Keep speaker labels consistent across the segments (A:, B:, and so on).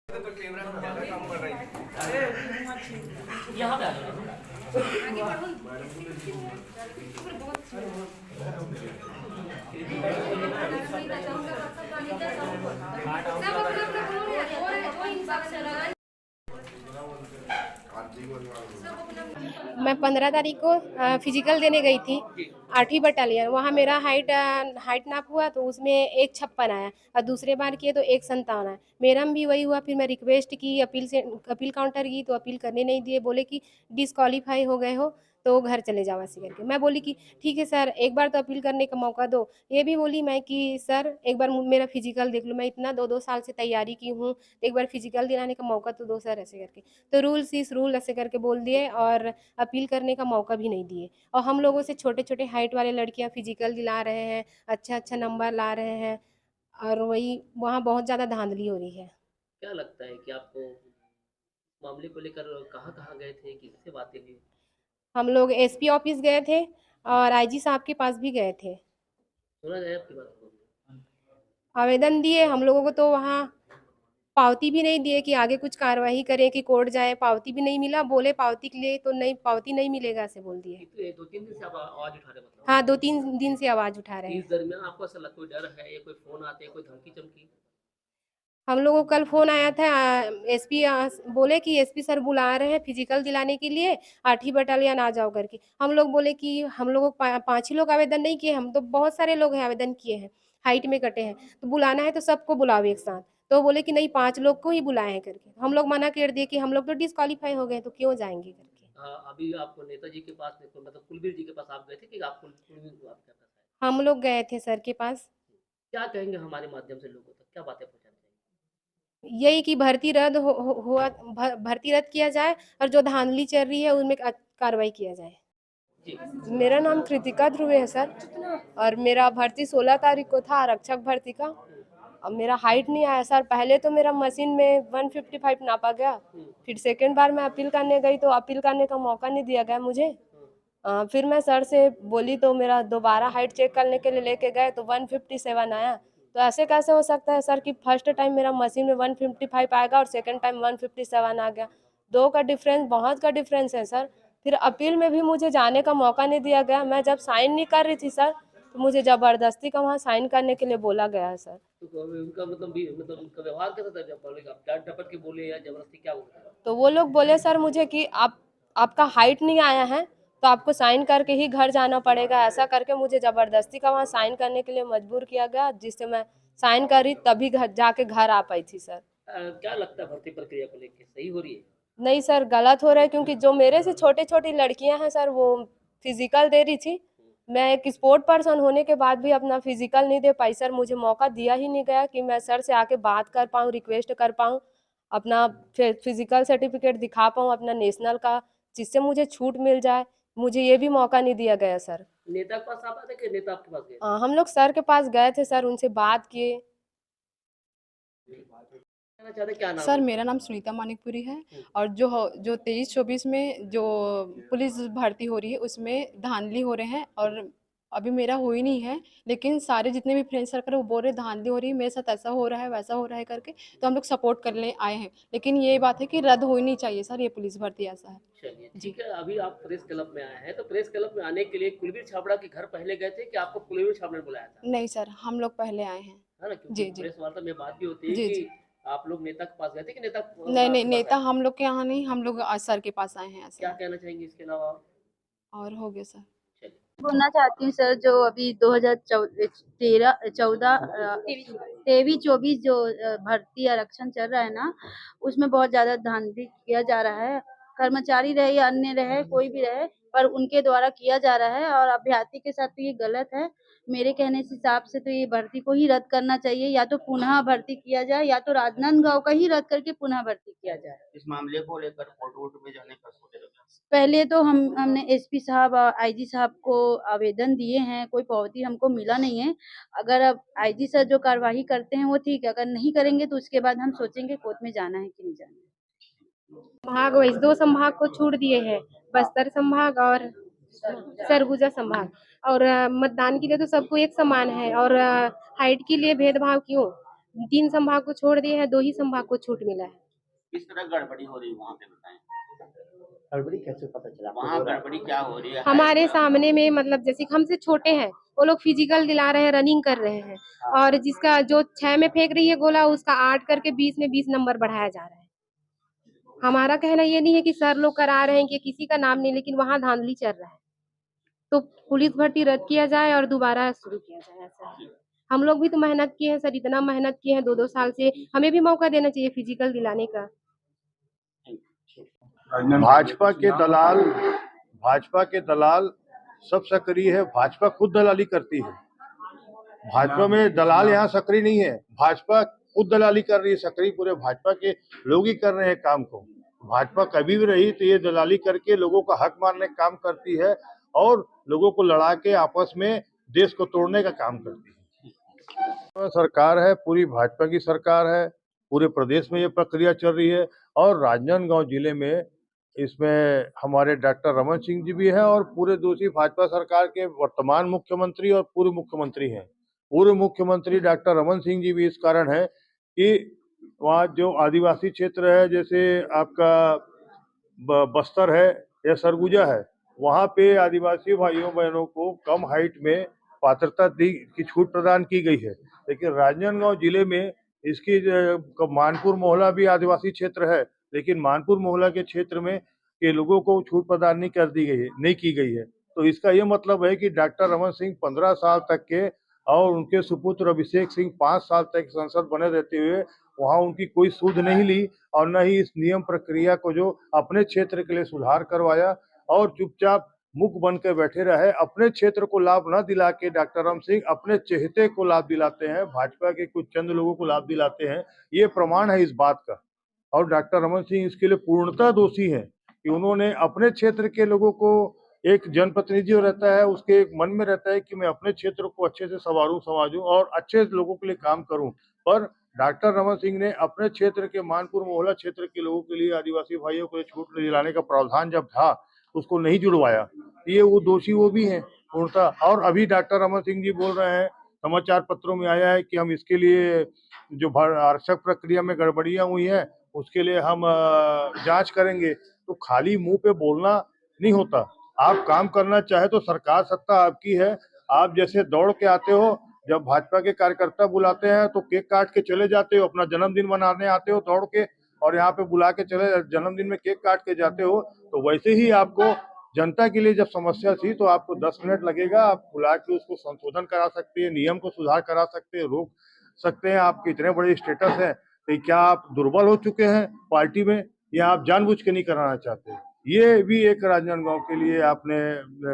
A: तो कैमरा में ज्यादा काम कर रही है। यहाँ पे आ जाओ।
B: मैं 15 तारीख को फिजिकल देने गई थी 8वीं बटालियन। वहाँ मेरा हाइट नाप हुआ तो उसमें 156 आया और दूसरे बार किए तो 157 आया। मेरा में भी वही हुआ। फिर मैं रिक्वेस्ट की, अपील काउंटर की तो अपील करने नहीं दिए। बोले कि डिसक्वालीफाई हो गए हो तो घर चले जाओ ऐसे करके। मैं बोली कि ठीक है सर, एक बार तो अपील करने का मौका दो। ये भी बोली मैं कि सर एक बार मेरा फिजिकल देख लो, मैं इतना 2-2 साल से तैयारी की हूँ, एक बार फिजिकल दिलाने का मौका तो दो सर ऐसे करके। तो रूल्स इस रूल ऐसे करके बोल दिए और अपील करने का मौका भी नहीं दिए। और हम लोगों से छोटे छोटे हाइट वाले लड़कियां फिजिकल दिला रहे हैं, अच्छा अच्छा नंबर ला रहे हैं, और वही वहाँ बहुत ज़्यादा धांधली हो रही है।
C: क्या लगता है कि आपको मामले को लेकर कहाँ-कहाँ गए थे? किससे बातें हुई?
B: हम लोग एसपी ऑफिस गए थे और आईजी साहब के पास भी गए थे,
C: सुना जाए आपकी बात को?
B: आवेदन दिए। हम लोगों को तो वहाँ पावती भी नहीं दिए कि आगे कुछ कार्रवाई करें कि कोर्ट जाए। पावती भी नहीं मिला। बोले पावती के लिए तो नहीं, पावती नहीं मिलेगा ऐसे बोल दिए।
C: कितने 2-3 दिन से आप आवाज़ उठा रहे मतलब?
B: हाँ, 2-3 दिन से आवाज़ उठा रहे
C: इस
B: हैं।
C: दरमियान आपको ऐसा कोई डर है या कोई फ़ोन आते हैं, कोई धमकी-चमकी?
B: हम लोगों को कल फ़ोन आया था, एसपी बोले कि एसपी सर बुला रहे हैं फिजिकल दिलाने के लिए, 8वीं बटालियन आ जाओ करके। हम लोग बोले कि हम लोग 5 ही लोग आवेदन नहीं किए, हम तो बहुत सारे लोग हैं आवेदन किए हैं, हाइट में कटे हैं, तो बुलाना है तो सबको बुलाओ एक साथ। तो बोले कि नहीं 5 लोग को ही बुलाए हैं करके। हम लोग मना कर दिए कि हम लोग तो डिस्क्वालीफाई हो गए तो क्यों जाएंगे करके।
C: अभी आपको नेताजी के पास मतलब कुलबीर जी के पास आप गए थे कि आप कुलबीर आपके पास आए?
B: हम लोग गए थे सर के पास।
C: क्या कहेंगे हमारे माध्यम से लोगों तक? क्या बातें पहुँचानी चाहिए?
B: यही कि भर्ती रद्द हुआ, भर्ती रद्द किया जाए और जो धांधली चल रही है उनमें कार्रवाई किया जाए।
C: जी।
B: मेरा नाम कृतिका ध्रुवे है सर, और मेरा भर्ती 16 तारीख को था, आरक्षक भर्ती का।
C: हुँ,
B: अब मेरा हाइट नहीं आया सर। पहले तो मेरा मशीन में 155 नापा गया,
C: हुँ,
B: फिर सेकेंड बार मैं अपील करने गई तो अपील करने का मौका नहीं दिया गया मुझे।
C: हुँ।
B: फिर मैं सर से बोली तो मेरा दोबारा हाइट चेक करने के लिए लेके गए तो 157 आया। तो ऐसे कैसे हो सकता है सर कि फर्स्ट टाइम मेरा मशीन में 155 आएगा और सेकेंड टाइम 157 आ गया। दो का डिफरेंस, बहुत का डिफरेंस है सर। फिर अपील में भी मुझे जाने का मौका नहीं दिया गया। मैं जब साइन नहीं कर रही थी सर तो मुझे ज़बरदस्ती का वहाँ साइन करने के लिए बोला गया है सर।
C: तो उनका मतलब भी मतलब उनका व्यवहार कैसा था जब बोले आप डाँट डपट के बोले या ज़बरदस्ती क्या बोले?
B: तो वो लोग बोले सर मुझे कि आप, आपका हाइट नहीं आया है तो आपको साइन करके ही घर जाना पड़ेगा। ऐसा करके मुझे ज़बरदस्ती का वहाँ साइन करने के लिए मजबूर किया गया, जिससे मैं साइन करी तभी घर जाके घर आ पाई थी सर।
C: क्या लगता है भर्ती प्रक्रिया को लेके सही हो रही है?
B: नहीं सर, गलत हो रहा है, क्योंकि जो मेरे से छोटी छोटी लड़कियां हैं सर वो फिजिकल दे रही थी। मैं एक स्पोर्ट पर्सन होने के बाद भी अपना फिजिकल नहीं दे पाई सर। मुझे मौका दिया ही नहीं गया कि मैं सर से आके बात कर पाऊँ, रिक्वेस्ट कर पाऊँ, अपना फिजिकल सर्टिफिकेट दिखा पाऊँ अपना नेशनल का, जिससे मुझे छूट मिल जाए। मुझे ये भी मौका नहीं दिया गया सर।
C: नेता के पास आप आए थे कि नेता आपके पास गए
B: हम लोग सर के पास गए थे सर, उनसे बात किए।
C: थे? कहना चाहते क्या नाम है
D: सर,
C: आपका?
D: मेरा नाम सुनीता मानिकपुरी है।
C: हुँ,
D: और जो 23-24 में जो पुलिस भर्ती हो रही है उसमें धांधली हो रहे हैं, और अभी मेरा हो ही नहीं है। लेकिन सारे जितने भी फ्रेंड सर्कल है वो बोल रहे धांधली हो रही है, मेरे साथ ऐसा हो रहा है वैसा हो रहा है करके। तो हम लोग सपोर्ट करने आए हैं। लेकिन ये बात है कि रद्द हो ही नहीं चाहिए सर, ये पुलिस भर्ती ऐसा है।
C: चलिए
D: जी।
C: ठीक है। अभी आप प्रेस क्लब में आए हैं, तो प्रेस क्लब में आने के लिए कुलवीर छाबड़ा के घर पहले गए थे कि आपको कुलवीर छाबड़ा ने बुलाया था?
D: नहीं सर, हम लोग पहले आए हैं।
C: है ना? क्योंकि
D: जी, जी।
C: प्रेस वार्ता में बात भी होती है
D: जी,
C: कि
D: जी।
C: आप लोग नेता के पास गए थे कि नेता
D: नहीं, नहीं,
C: आपके पास
D: नेता
C: आए?
D: हम लोग के यहाँ नहीं, हम लोग सर के पास आए हैं, ऐसा
C: क्या
D: है।
C: कहना चाहेंगे इसके अलावा आप?
D: और हो गया सर।
C: चलिए।
E: बोलना चाहती हूँ सर, जो अभी 23-24 जो भर्ती आरक्षण चल रहा है ना, उसमें बहुत ज्यादा धांधली किया जा रहा है। कर्मचारी रहे या अन्य रहे, कोई भी रहे, पर उनके द्वारा किया जा रहा है और अभ्यर्थी के साथ तो ये गलत है। मेरे कहने से हिसाब से तो ये भर्ती को ही रद्द करना चाहिए, या तो पुनः भर्ती किया जाए या तो राजनांदगांव का ही रद्द करके पुनः भर्ती किया जाए।
A: इस मामले को लेकर कोर्ट वोट में जाने का सोच रहे हो?
E: पहले तो हमने एसपी साहब और आईजी साहब को आवेदन दिए हैं, कोई पावती हमको मिला नहीं है। अगर अब आईजी सर जो कार्यवाही करते हैं वो ठीक है, अगर नहीं करेंगे तो उसके बाद हम सोचेंगे कोर्ट में जाना है कि नहीं जाना है।
B: संभाग वाइज 2 संभाग को छूट दिए हैं, बस्तर संभाग और सरगुजा संभाग। और मतदान के लिए तो सबको एक समान है, और हाइट के लिए भेदभाव क्यों? 3 संभाग को छोड़ दिए हैं, 2 ही संभाग को छूट मिला है।
A: किस तरह गड़बड़ी हो रही है वहाँ पे बताएं?
F: गड़बड़ी कैसे पता चला आपको?
A: वहाँ गड़बड़ी क्या हो रही है?
B: हमारे सामने में मतलब जैसे कि हमसे छोटे हैं, वो लोग फिजिकल दिला रहे हैं, रनिंग कर रहे हैं, और जिसका जो 6 में फेंक रही है गोला, उसका 8 करके 20 में 20 नंबर बढ़ाया जा रहा है। हमारा कहना ये नहीं है कि सर लोग करा रहे हैं कि किसी का नाम नहीं, लेकिन वहाँ धांधली चल रहा है, तो पुलिस भर्ती रद्द किया जाए और दोबारा शुरू किया जाए। ऐसा है, हम लोग भी तो मेहनत किए हैं सर, इतना मेहनत किए हैं 2-2 साल से, हमें भी मौका देना चाहिए फिजिकल दिलाने का।
G: भाजपा के दलाल सब सक्रिय है। भाजपा खुद दलाली करती है। भाजपा में दलाल यहाँ सक्रिय नहीं है, भाजपा खुद दलाली कर रही है। सक्रिय पूरे भाजपा के लोग ही कर रहे हैं काम को। भाजपा कभी भी रही तो ये दलाली करके लोगों का हक मारने का काम करती है और लोगों को लड़ा के आपस में देश को तोड़ने का काम करती है। सरकार है, पूरी भाजपा की सरकार है, पूरे प्रदेश में ये प्रक्रिया चल रही है। और राजनांदगांव जिले में इसमें हमारे डॉक्टर रमन सिंह जी भी हैं और पूरे दूसरी भाजपा सरकार के वर्तमान मुख्यमंत्री और पूर्व मुख्यमंत्री हैं। पूर्व मुख्यमंत्री डॉक्टर रमन सिंह जी भी इस कारण है कि वहाँ जो आदिवासी क्षेत्र है, जैसे आपका बस्तर है या सरगुजा है, वहाँ पे आदिवासी भाइयों बहनों को कम हाइट में पात्रता की छूट प्रदान की गई है। लेकिन राजनांदगांव जिले में इसकी मानपुर मोहल्ला भी आदिवासी क्षेत्र है, लेकिन मानपुर मोहल्ला के क्षेत्र में के लोगों को छूट प्रदान नहीं की गई है। तो इसका ये मतलब है कि डॉक्टर रमन सिंह 15 साल तक के और उनके सुपुत्र अभिषेक सिंह 5 साल तक सांसद बने रहते हुए वहाँ उनकी कोई सूद नहीं ली और न ही इस नियम प्रक्रिया को जो अपने क्षेत्र के लिए सुधार करवाया और चुपचाप मुख बन के बैठे रहे। अपने क्षेत्र को लाभ न दिला के डॉक्टर रमन सिंह अपने चहेते को लाभ दिलाते हैं, भाजपा के कुछ चंद लोगों को लाभ दिलाते हैं। ये प्रमाण है इस बात का। और डॉक्टर रमन सिंह इसके लिए पूर्णतः दोषी हैं कि उन्होंने अपने क्षेत्र के लोगों को, एक जनप्रतिनिधि जो रहता है उसके मन में रहता है कि मैं अपने क्षेत्र को अच्छे से संवारूं और अच्छे लोगों के लिए काम करूं, पर डॉक्टर रमन सिंह ने अपने क्षेत्र के मानपुर मोहल्ला क्षेत्र के लोगों के लिए, आदिवासी भाइयों को छूट दिलाने का प्रावधान जब था उसको नहीं जुड़वाया। ये वो दोषी वो भी हैं पूर्णतः। और अभी डॉक्टर रमन सिंह जी बोल रहे हैं, समाचार पत्रों में आया है कि हम इसके लिए जो आरक्षक प्रक्रिया में गड़बड़ियां हुई हैं उसके लिए हम जांच करेंगे। तो खाली मुंह पे बोलना नहीं होता। आप काम करना चाहे तो सरकार सत्ता आपकी है। आप जैसे दौड़ के आते हो, जब भाजपा के कार्यकर्ता बुलाते हैं तो केक काट के चले जाते हो, अपना जन्मदिन मनाने आते हो दौड़ के, और यहाँ पे बुला के चले जन्मदिन में केक काट के जाते हो। तो वैसे ही आपको जनता के लिए जब समस्या थी तो आपको 10 मिनट लगेगा, आप बुला के उसको संशोधन करा सकते हैं, नियम को सुधार करा सकते हैं, रोक सकते हैं। आपके इतने बड़े स्टेटस है तो क्या आप दुर्बल हो चुके हैं पार्टी में या आप जानबूझ के नहीं कराना चाहते? ये भी एक राजनांदगांव के लिए आपने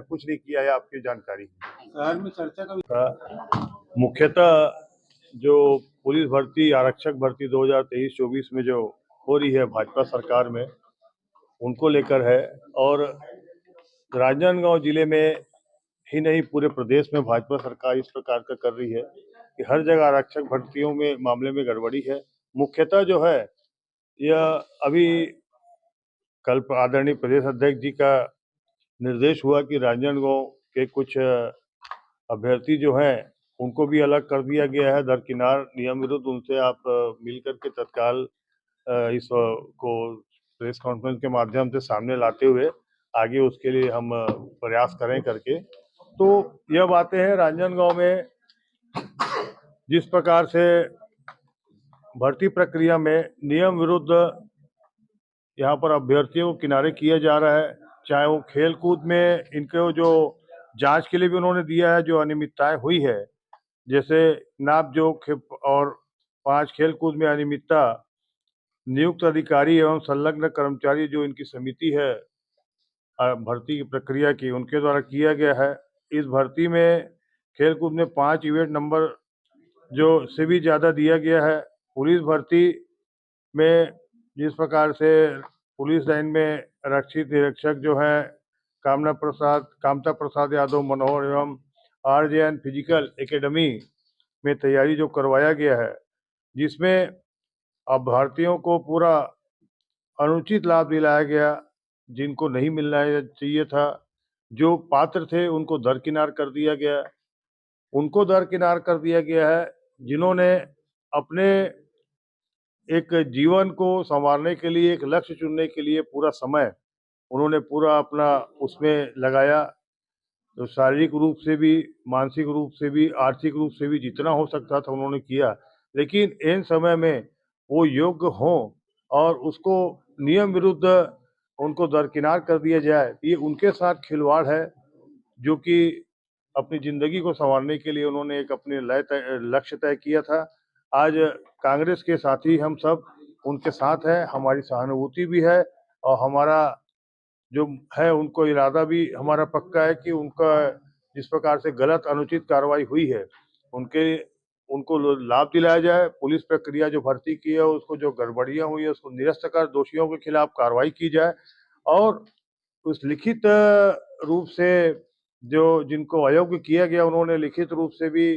G: कुछ नहीं किया है, आपकी जानकारी।
F: शहर में चर्चा का
G: मुख्यतः जो पुलिस भर्ती, आरक्षक भर्ती 2023-24 में जो हो रही है भाजपा सरकार में, उनको लेकर है। और राजनांदगांव जिले में ही नहीं पूरे प्रदेश में भाजपा सरकार इस प्रकार का कर रही है कि हर जगह आरक्षक भर्तियों में मामले में गड़बड़ी है। मुख्यतः जो है यह अभी कल आदरणीय प्रदेश अध्यक्ष जी का निर्देश हुआ कि राजनांदगांव के कुछ अभ्यर्थी जो हैं उनको भी अलग कर दिया गया है दरकिनार नियम विरुद्ध। उनसे आप मिल करके तत्काल इस को प्रेस कॉन्फ्रेंस के माध्यम से सामने लाते हुए आगे उसके लिए हम प्रयास करें करके। तो यह बातें हैं राजनांदगांव में जिस प्रकार से भर्ती प्रक्रिया में नियम विरुद्ध यहाँ पर अभ्यर्थियों को किनारे किया जा रहा है। चाहे वो खेल कूद में इनको जो जांच के लिए भी उन्होंने दिया है, जो अनियमितताएं हुई है, जैसे नाप जोख और 5 खेल कूद में अनियमितता, नियुक्त अधिकारी एवं संलग्न कर्मचारी जो इनकी समिति है भर्ती की प्रक्रिया की, उनके द्वारा किया गया है। इस भर्ती में खेल कूद में 5 इवेंट नंबर जो से भी ज़्यादा दिया गया है। पुलिस भर्ती में जिस प्रकार से पुलिस लाइन में आरक्षित निरीक्षक जो है कामता प्रसाद यादव मनोहर एवं RJN फिजिकल एकेडमी में तैयारी जो करवाया गया है, जिसमें अभ्यर्थियों को पूरा अनुचित लाभ दिलाया गया, जिनको नहीं मिलना चाहिए था। जो पात्र थे उनको दरकिनार कर दिया गया। उनको दरकिनार कर दिया गया है जिन्होंने अपने एक जीवन को संवारने के लिए, एक लक्ष्य चुनने के लिए पूरा समय उन्होंने पूरा अपना उसमें लगाया। तो शारीरिक रूप से भी, मानसिक रूप से भी, आर्थिक रूप से भी जितना हो सकता था उन्होंने किया। लेकिन ऐन समय में वो योग्य हों और उसको नियम विरुद्ध उनको दरकिनार कर दिया जाए, ये उनके साथ खिलवाड़ है, जो कि अपनी ज़िंदगी को सँवारने के लिए उन्होंने एक अपने लक्ष्य तय किया था। आज कांग्रेस के साथी हम सब उनके साथ हैं, हमारी सहानुभूति भी है और हमारा जो है उनको इरादा भी हमारा पक्का है कि उनका जिस प्रकार से गलत अनुचित कार्रवाई हुई है, उनको लाभ दिलाया जाए। पुलिस प्रक्रिया जो भर्ती की है, उसको जो गड़बड़ियाँ हुई है, उसको निरस्त कर दोषियों के खिलाफ कार्रवाई की जाए और उस लिखित रूप से जो जिनको अयोग्य किया गया, उन्होंने लिखित रूप से भी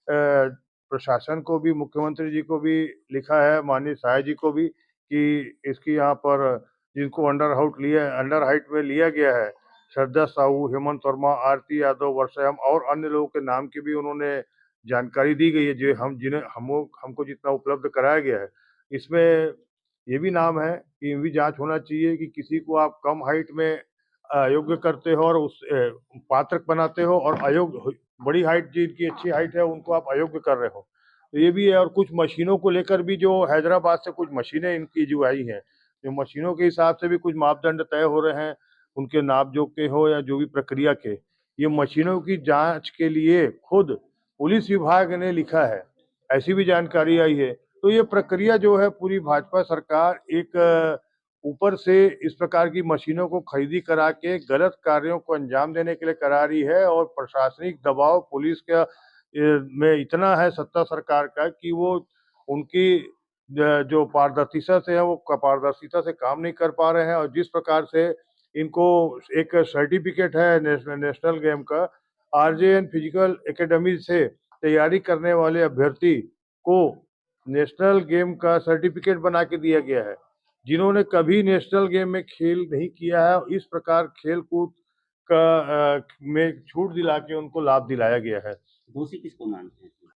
G: प्रशासन को भी, मुख्यमंत्री जी को भी लिखा है, माननीय शाह जी को भी, कि इसकी यहाँ पर जिनको अंडर हाइट में लिया गया है, श्रद्धा साहू, हेमंत वर्मा, आरती यादव, वर्षायम और अन्य लोगों के नाम की भी उन्होंने जानकारी दी गई है, जो जिन्हें हमको जितना उपलब्ध कराया गया है। इसमें ये भी नाम है कि ये भी जांच होना चाहिए कि किसी को आप कम हाइट में अयोग्य करते हो और उस पात्र बनाते हो, और अयोग्य बड़ी हाइट जिनकी अच्छी हाइट है उनको आप अयोग्य कर रहे हो, तो ये भी है। और कुछ मशीनों को लेकर भी, जो हैदराबाद से कुछ मशीनें इनकी जो आई हैं, जो मशीनों के हिसाब से भी कुछ मापदंड तय हो रहे हैं, उनके नाप जोख के हो या जो भी प्रक्रिया के, ये मशीनों की जांच के लिए खुद पुलिस विभाग ने लिखा है, ऐसी भी जानकारी आई है। तो ये प्रक्रिया जो है पूरी भाजपा सरकार एक ऊपर से इस प्रकार की मशीनों को खरीदी करा के गलत कार्यों को अंजाम देने के लिए करा रही है, और प्रशासनिक दबाव पुलिस का में इतना है सत्ता सरकार का कि वो उनकी जो पारदर्शिता से है, वो पारदर्शिता से काम नहीं कर पा रहे हैं। और जिस प्रकार से इनको एक सर्टिफिकेट है नेशनल गेम का, आरजेएन फिजिकल एकेडमी से तैयारी करने वाले अभ्यर्थी को नेशनल गेम का सर्टिफिकेट बना के दिया गया है, जिन्होंने कभी नेशनल गेम में खेल नहीं किया है। इस प्रकार खेल कूद का में छूट दिला के उनको लाभ दिलाया गया है।
A: दोषी किसको मानते हैं?